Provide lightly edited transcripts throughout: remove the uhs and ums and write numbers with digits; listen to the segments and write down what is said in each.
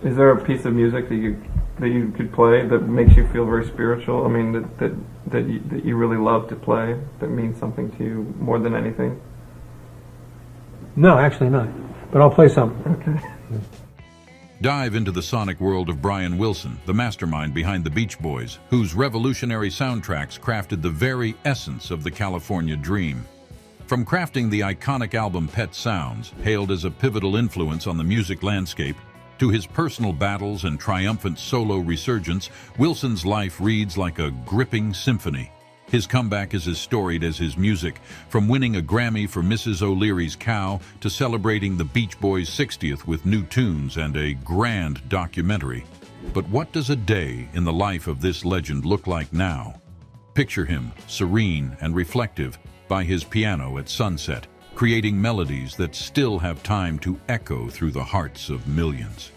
Is there a piece of music that you could play that makes you feel very spiritual? I mean, that you really love to play, that means something to you more than anything? No, actually not. But I'll play some. Okay. Dive into the sonic world of Brian Wilson, the mastermind behind the Beach Boys, whose revolutionary soundtracks crafted the very essence of the California dream. From crafting the iconic album Pet Sounds, hailed as a pivotal influence on the music landscape, to his personal battles and triumphant solo resurgence, Wilson's life reads like a gripping symphony. His comeback is as storied as his music, from winning a Grammy for Mrs. O'Leary's Cow to celebrating the Beach Boys' 60th with new tunes and a grand documentary. But what does a day in the life of this legend look like now? Picture him, serene and reflective, by his piano at sunset, creating melodies that still have time to echo through the hearts of millions.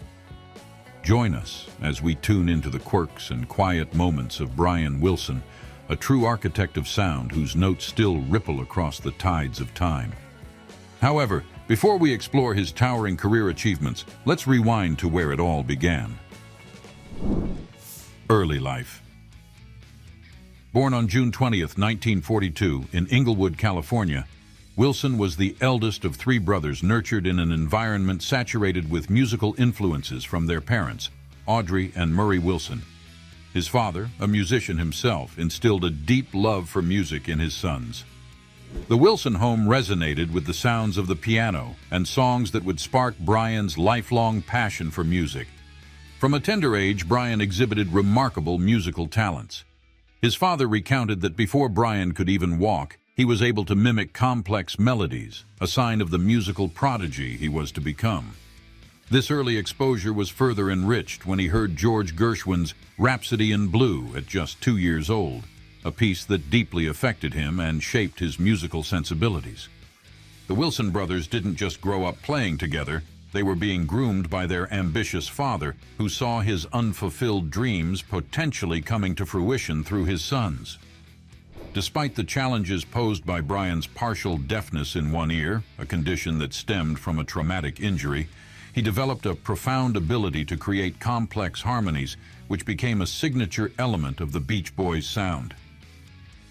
Join us as we tune into the quirks and quiet moments of Brian Wilson, a true architect of sound whose notes still ripple across the tides of time. However, before we explore his towering career achievements, let's rewind to where it all began. Early life. Born on June 20th, 1942, in Inglewood, California, Wilson was the eldest of three brothers nurtured in an environment saturated with musical influences from their parents, Audrey and Murray Wilson. His father, a musician himself, instilled a deep love for music in his sons. The Wilson home resonated with the sounds of the piano and songs that would spark Brian's lifelong passion for music. From a tender age, Brian exhibited remarkable musical talents. His father recounted that before Brian could even walk, he was able to mimic complex melodies, a sign of the musical prodigy he was to become. This early exposure was further enriched when he heard George Gershwin's Rhapsody in Blue at just 2 years old, a piece that deeply affected him and shaped his musical sensibilities. The Wilson brothers didn't just grow up playing together, they were being groomed by their ambitious father, who saw his unfulfilled dreams potentially coming to fruition through his sons. Despite the challenges posed by Brian's partial deafness in one ear, a condition that stemmed from a traumatic injury, he developed a profound ability to create complex harmonies, which became a signature element of the Beach Boys' sound.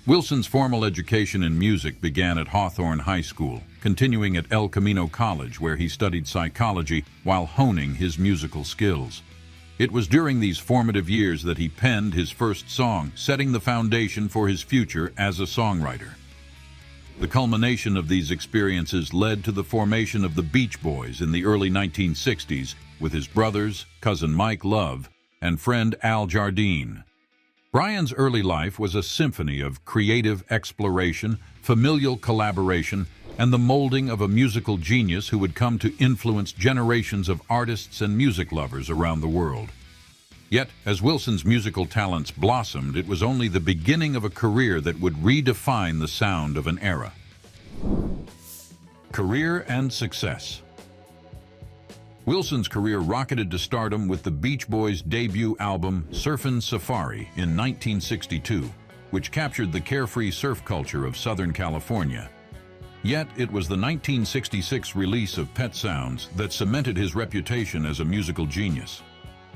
Wilson's formal education in music began at Hawthorne High School, continuing at El Camino College, where he studied psychology while honing his musical skills. It was during these formative years that he penned his first song, setting the foundation for his future as a songwriter. The culmination of these experiences led to the formation of the Beach Boys in the early 1960s with his brothers, cousin Mike Love, and friend Al Jardine. Brian's early life was a symphony of creative exploration, familial collaboration, and the molding of a musical genius who would come to influence generations of artists and music lovers around the world. Yet, as Wilson's musical talents blossomed, it was only the beginning of a career that would redefine the sound of an era. Career and success. Wilson's career rocketed to stardom with the Beach Boys' debut album Surfin' Safari in 1962, which captured the carefree surf culture of Southern California. Yet, it was the 1966 release of Pet Sounds that cemented his reputation as a musical genius.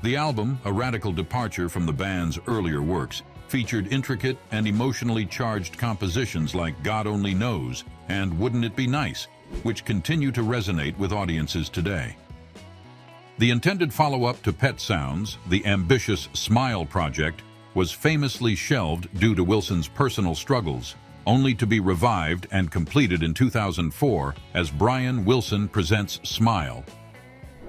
The album, a radical departure from the band's earlier works, featured intricate and emotionally charged compositions like God Only Knows and Wouldn't It Be Nice, which continue to resonate with audiences today. The intended follow-up to Pet Sounds, the ambitious Smile project, was famously shelved due to Wilson's personal struggles, only to be revived and completed in 2004 as Brian Wilson Presents Smile.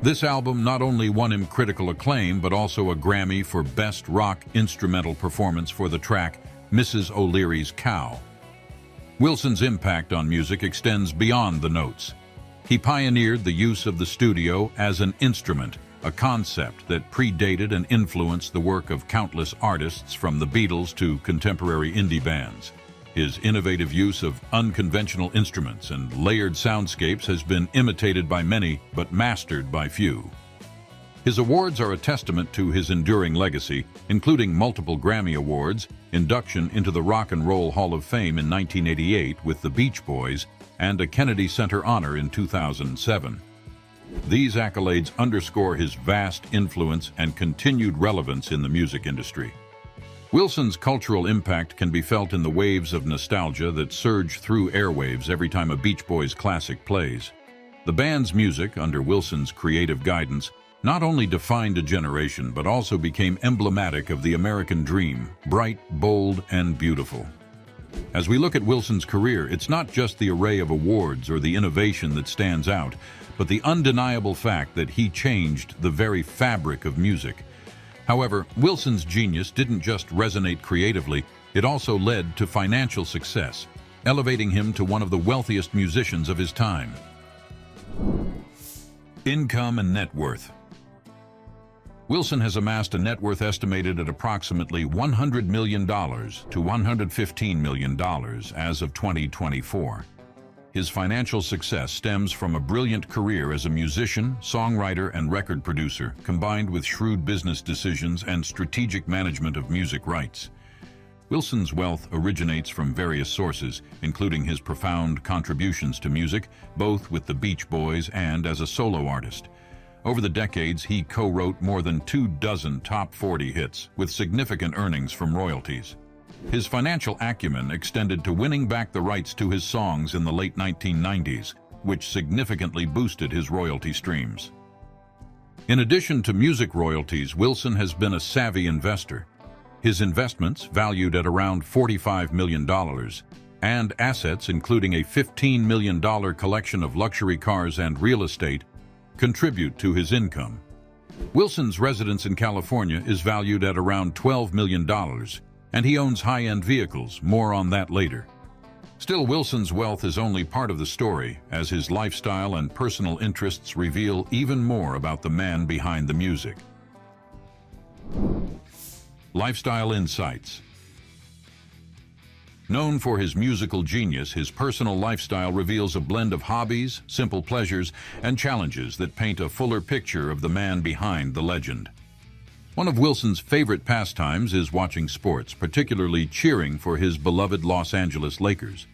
This album not only won him critical acclaim, but also a Grammy for Best Rock Instrumental Performance for the track Mrs. O'Leary's Cow. Wilson's impact on music extends beyond the notes. He pioneered the use of the studio as an instrument, a concept that predated and influenced the work of countless artists from the Beatles to contemporary indie bands. His innovative use of unconventional instruments and layered soundscapes has been imitated by many, but mastered by few. His awards are a testament to his enduring legacy, including multiple Grammy Awards, induction into the Rock and Roll Hall of Fame in 1988 with the Beach Boys, and a Kennedy Center honor in 2007. These accolades underscore his vast influence and continued relevance in the music industry. Wilson's cultural impact can be felt in the waves of nostalgia that surge through airwaves every time a Beach Boys classic plays. The band's music, under Wilson's creative guidance, not only defined a generation but also became emblematic of the American dream, bright, bold, and beautiful. As we look at Wilson's career, it's not just the array of awards or the innovation that stands out, but the undeniable fact that he changed the very fabric of music. However, Wilson's genius didn't just resonate creatively, it also led to financial success, elevating him to one of the wealthiest musicians of his time. Income and net worth. Wilson has amassed a net worth estimated at approximately $100 million to $115 million as of 2024. His financial success stems from a brilliant career as a musician, songwriter, and record producer, combined with shrewd business decisions and strategic management of music rights. Wilson's wealth originates from various sources, including his profound contributions to music, both with the Beach Boys and as a solo artist. Over the decades, he co-wrote more than 24 top 40 hits, with significant earnings from royalties. His financial acumen extended to winning back the rights to his songs in the late 1990s, which significantly boosted his royalty streams. In addition to music royalties, Wilson has been a savvy investor. His investments, valued at around $45 million, and assets including a $15 million collection of luxury cars and real estate, contribute to his income. Wilson's residence in California is valued at around $12 million, and he owns high-end vehicles. More on that later. Still, Wilson's wealth is only part of the story, as his lifestyle and personal interests reveal even more about the man behind the music. Lifestyle insights. Known for his musical genius, his personal lifestyle reveals a blend of hobbies, simple pleasures, and challenges that paint a fuller picture of the man behind the legend. One of Wilson's favorite pastimes is watching sports, particularly cheering for his beloved Los Angeles Lakers.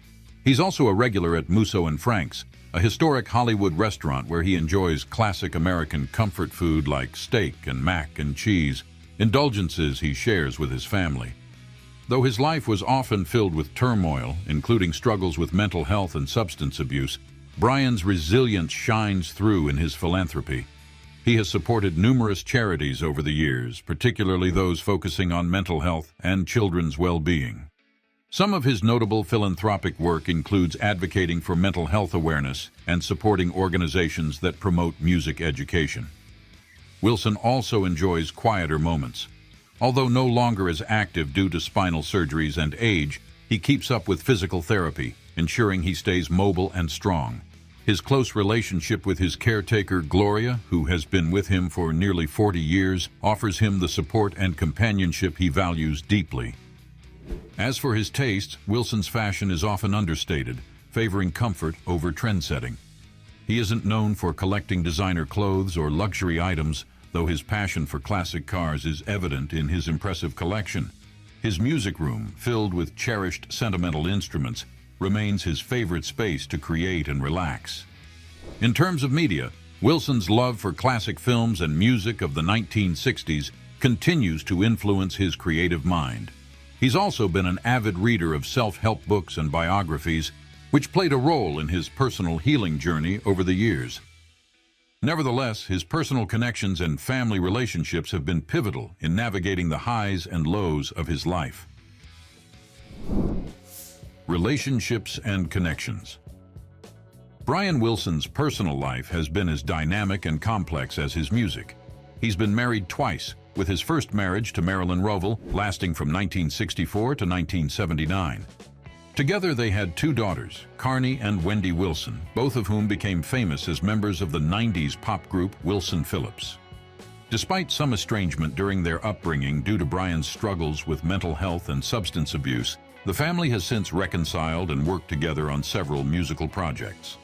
He's also a regular at Musso and Frank's, a historic Hollywood restaurant where he enjoys classic American comfort food like steak and mac and cheese, indulgences he shares with his family. Though his life was often filled with turmoil, including struggles with mental health and substance abuse, Brian's resilience shines through in his philanthropy. He has supported numerous charities over the years, particularly those focusing on mental health and children's well-being. Some of his notable philanthropic work includes advocating for mental health awareness and supporting organizations that promote music education. Wilson also enjoys quieter moments. Although no longer as active due to spinal surgeries and age, he keeps up with physical therapy, ensuring he stays mobile and strong. His close relationship with his caretaker, Gloria, who has been with him for nearly 40 years, offers him the support and companionship he values deeply. As for his tastes, Wilson's fashion is often understated, favoring comfort over trend-setting. He isn't known for collecting designer clothes or luxury items, though his passion for classic cars is evident in his impressive collection. His music room, filled with cherished sentimental instruments, remains his favorite space to create and relax. In terms of media, Wilson's love for classic films and music of the 1960s continues to influence his creative mind. He's also been an avid reader of self-help books and biographies, which played a role in his personal healing journey over the years. Nevertheless, his personal connections and family relationships have been pivotal in navigating the highs and lows of his life. Relationships and connections. Brian Wilson's personal life has been as dynamic and complex as his music. He's been married twice, with his first marriage to Marilyn Rovell lasting from 1964 to 1979. Together they had two daughters, Carney and Wendy Wilson, both of whom became famous as members of the 90s pop group Wilson Phillips. Despite some estrangement during their upbringing due to Brian's struggles with mental health and substance abuse, the family has since reconciled and worked together on several musical projects.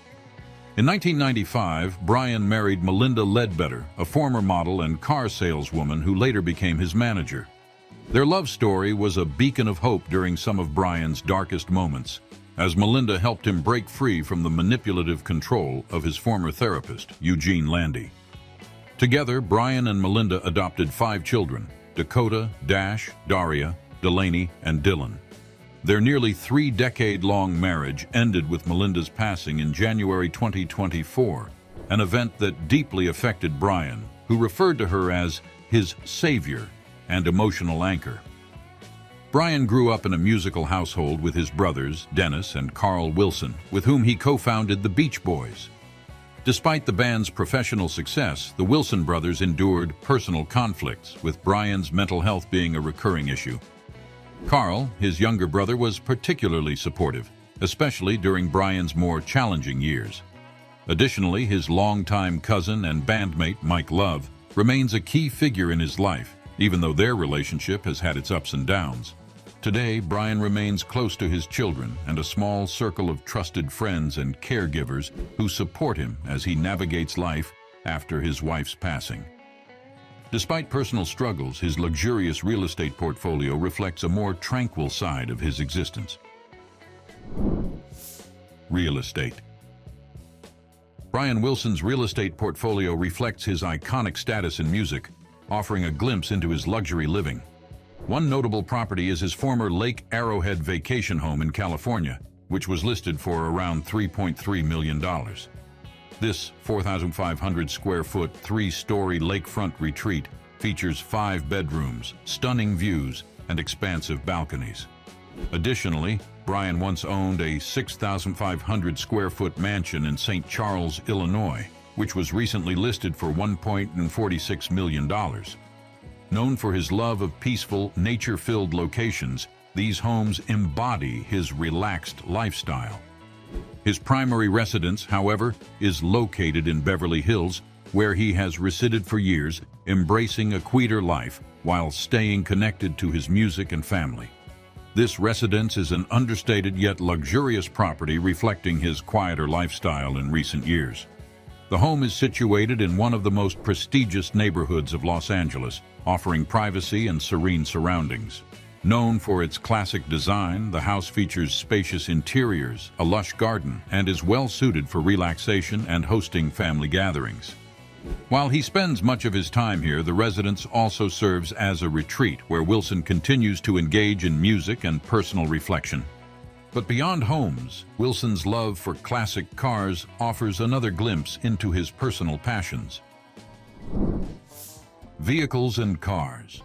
In 1995, Brian married Melinda Ledbetter, a former model and car saleswoman who later became his manager. Their love story was a beacon of hope during some of Brian's darkest moments. as Melinda helped him break free from the manipulative control of his former therapist, Eugene Landy. Together, Brian and Melinda adopted 5 children: Dakota, Dash, Daria, Delaney, and Dylan. Their nearly 3-decade-long marriage ended with Melinda's passing in January 2024, an event that deeply affected Brian, who referred to her as his savior and emotional anchor. Brian grew up in a musical household with his brothers, Dennis and Carl Wilson, with whom he co-founded the Beach Boys. Despite the band's professional success, the Wilson brothers endured personal conflicts, with Brian's mental health being a recurring issue. Carl, his younger brother, was particularly supportive, especially during Brian's more challenging years. Additionally, his longtime cousin and bandmate, Mike Love, remains a key figure in his life, even though their relationship has had its ups and downs. Today, Brian remains close to his children and a small circle of trusted friends and caregivers who support him as he navigates life after his wife's passing. Despite personal struggles, his luxurious real estate portfolio reflects a more tranquil side of his existence. Real estate. Brian Wilson's real estate portfolio reflects his iconic status in music, offering a glimpse into his luxury living. One notable property is his former Lake Arrowhead vacation home in California, which was listed for around $3.3 million. This 4,500 square foot, 3-story lakefront retreat features 5 bedrooms, stunning views, and expansive balconies. Additionally, Brian once owned a 6,500 square foot mansion in St. Charles, Illinois, which was recently listed for $1.46 million. Known for his love of peaceful, nature-filled locations, these homes embody his relaxed lifestyle. His primary residence, however, is located in Beverly Hills, where he has resided for years, embracing a quieter life while staying connected to his music and family. This residence is an understated yet luxurious property reflecting his quieter lifestyle in recent years. The home is situated in one of the most prestigious neighborhoods of Los Angeles, offering privacy and serene surroundings. Known for its classic design, the house features spacious interiors, a lush garden, and is well suited for relaxation and hosting family gatherings. While he spends much of his time here, the residence also serves as a retreat where Wilson continues to engage in music and personal reflection. But beyond homes, Wilson's love for classic cars offers another glimpse into his personal passions. Vehicles and cars.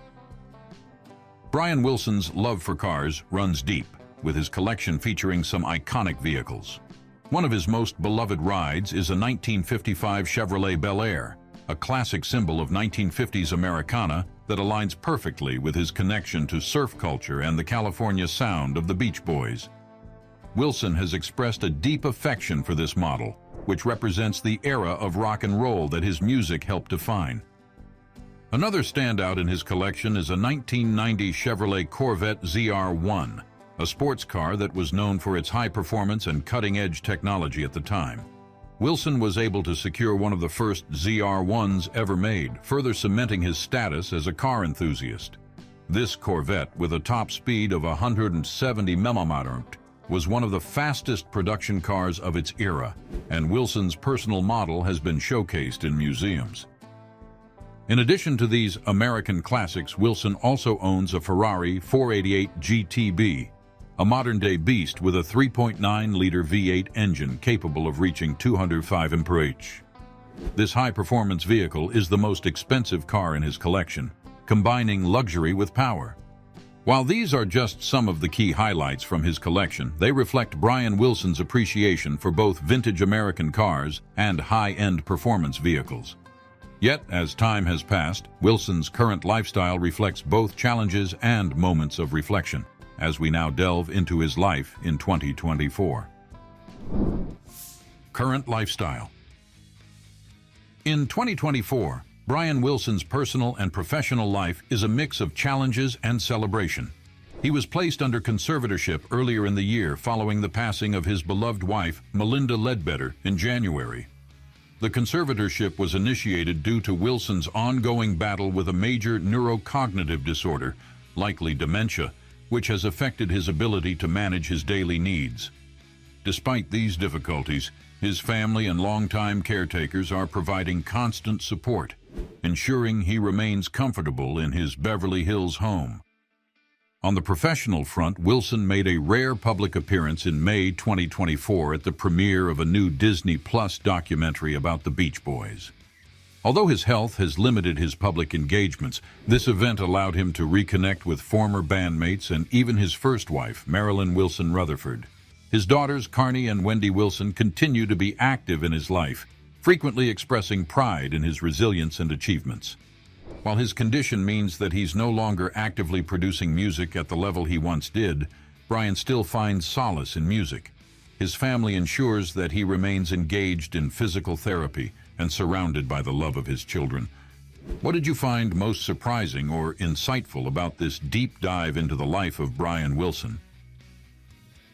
Brian Wilson's love for cars runs deep, with his collection featuring some iconic vehicles. One of his most beloved rides is a 1955 Chevrolet Bel Air, a classic symbol of 1950s Americana that aligns perfectly with his connection to surf culture and the California sound of the Beach Boys. Wilson has expressed a deep affection for this model, which represents the era of rock and roll that his music helped define. Another standout in his collection is a 1990 Chevrolet Corvette ZR1, a sports car that was known for its high performance and cutting-edge technology at the time. Wilson was able to secure one of the first ZR1s ever made, further cementing his status as a car enthusiast. This Corvette, with a top speed of 170 mph, was one of the fastest production cars of its era, and Wilson's personal model has been showcased in museums. In addition to these American classics, Wilson also owns a Ferrari 488 GTB, a modern-day beast with a 3.9-liter V8 engine capable of reaching 205 mph. This high-performance vehicle is the most expensive car in his collection, combining luxury with power. While these are just some of the key highlights from his collection, they reflect Brian Wilson's appreciation for both vintage American cars and high-end performance vehicles. Yet, as time has passed, Wilson's current lifestyle reflects both challenges and moments of reflection, as we now delve into his life in 2024. Current lifestyle. In 2024, Brian Wilson's personal and professional life is a mix of challenges and celebration. He was placed under conservatorship earlier in the year following the passing of his beloved wife, Melinda Ledbetter, in January. The conservatorship was initiated due to Wilson's ongoing battle with a major neurocognitive disorder, likely dementia, which has affected his ability to manage his daily needs. Despite these difficulties, his family and longtime caretakers are providing constant support, ensuring he remains comfortable in his Beverly Hills home. On the professional front, Wilson made a rare public appearance in May 2024 at the premiere of a new Disney Plus documentary about the Beach Boys. Although his health has limited his public engagements, this event allowed him to reconnect with former bandmates and even his first wife, Marilyn Wilson Rutherford. His daughters, Carney and Wendy Wilson, continue to be active in his life, frequently expressing pride in his resilience and achievements. While his condition means that he's no longer actively producing music at the level he once did, Brian still finds solace in music. His family ensures that he remains engaged in physical therapy and surrounded by the love of his children. What did you find most surprising or insightful about this deep dive into the life of Brian Wilson?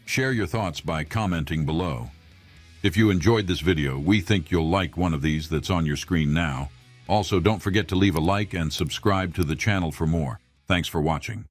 Share your thoughts by commenting below. If you enjoyed this video, we think you'll like one of these that's on your screen now. Also, don't forget to leave a like and subscribe to the channel for more. Thanks for watching.